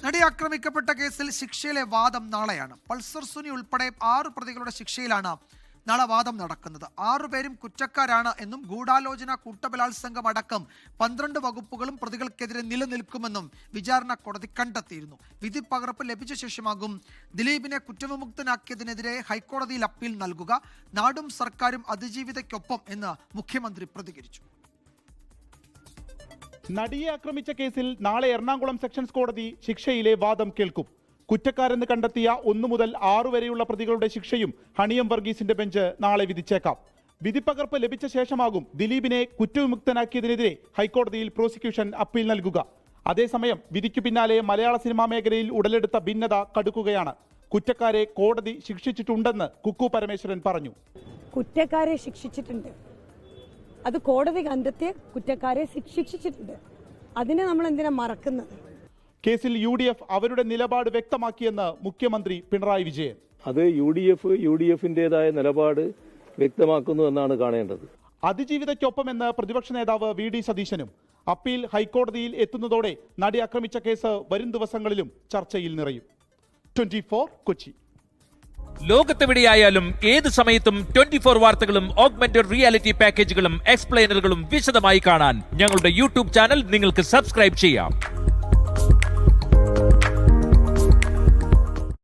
നടി ആക്രമിക്കപ്പെട്ട കേസിൽ ശിക്ഷയിലെ വാദം നാളെയാണ്. പൾസർ സുനി ഉൾപ്പെടെ 6 പ്രതികളുടെ ശിക്ഷയിലാണ് നാളെ വാദം നടക്കുന്നത്. 6 പേരും കുറ്റക്കാരാണ് എന്നും ഗൂഢാലോചന, കൂട്ടബലാത്സംഗം അടക്കം 12 വകുപ്പുകളും പ്രതികൾക്കെതിരെ നിലനിൽക്കുമെന്നും വിചാരണ കോടതി കണ്ടെത്തിയിരുന്നു. വിധി പകർപ്പ് ലഭിച്ച ശേഷമാകും ദിലീപിനെ കുറ്റവിമുക്തനാക്കിയതിനെതിരെ ഹൈക്കോടതിയിൽ അപ്പീൽ നൽകുക. നാടും സർക്കാരും അതിജീവിതയ്ക്കൊപ്പം എന്ന് മുഖ്യമന്ത്രി പ്രതികരിച്ചു. നടിയെ ആക്രമിച്ച കേസിൽ നാളെ എറണാകുളം സെഷൻസ് കോടതി ശിക്ഷയിലെ വാദം കേൾക്കും. കുറ്റക്കാരെന്ന് കണ്ടെത്തിയ 1 മുതൽ 6 വരെയുള്ള പ്രതികളുടെ ശിക്ഷയും ഹണിയം വർഗീസിന്റെ ബെഞ്ച് നാളെ വിധിച്ചേക്കാം. വിധിപ്പകർപ്പ് ലഭിച്ച ശേഷമാകും ദിലീപിനെ കുറ്റവിമുക്തനാക്കിയതിനെതിരെ ഹൈക്കോടതിയിൽ പ്രോസിക്യൂഷൻ അപ്പീൽ നൽകുക. അതേസമയം വിധിക്കു പിന്നാലെ മലയാള സിനിമാ മേഖലയിൽ ഉടലെടുത്ത ഭിന്നത കടുക്കുകയാണ്. കുറ്റക്കാരെ കോടതി ശിക്ഷിച്ചിട്ടുണ്ടെന്ന് കുക്കു പരമേശ്വരൻ പറഞ്ഞു. കുറ്റക്കാരെ ശിക്ഷിച്ചിട്ടുണ്ട്, അത് കോടതി കണ്ടെത്തിയ കുറ്റക്കാരെ ശിക്ഷിച്ചിട്ടുണ്ട്. അതിനെ നമ്മൾ എന്തിനാ മറക്കുന്നത്? കേസിൽ UDF അവരുടെ നിലപാട് വ്യക്തമാക്കിയെന്ന് മുഖ്യമന്ത്രി പിണറായി വിജയൻ. അത് UDFിന്റേതായ നിലപാട് വ്യക്തമാക്കുന്നു എന്നാണ് കാണേണ്ടത്. അതിജീവിതയ്ക്കൊപ്പമെന്ന് പ്രതിപക്ഷ നേതാവ് VD സതീശനും. അപ്പീൽ ഹൈക്കോടതിയിൽ എത്തുന്നതോടെ നടി ആക്രമിച്ച കേസ് വരും ദിവസങ്ങളിലും ചർച്ചയിൽ നിറയും. 24 കൊച്ചി. ലോകത്തെവിടെയായാലും ഏത് സമയത്തും 24 വാർത്തകളും ഓഗ്മെന്റഡ് റിയാലിറ്റി പാക്കേജുകളും എക്സ്പ്ലെയിനറുകളും വിശദമായി കാണാൻ ഞങ്ങളുടെ YouTube ചാനൽ നിങ്ങൾക്ക് സബ്സ്ക്രൈബ് ചെയ്യാം.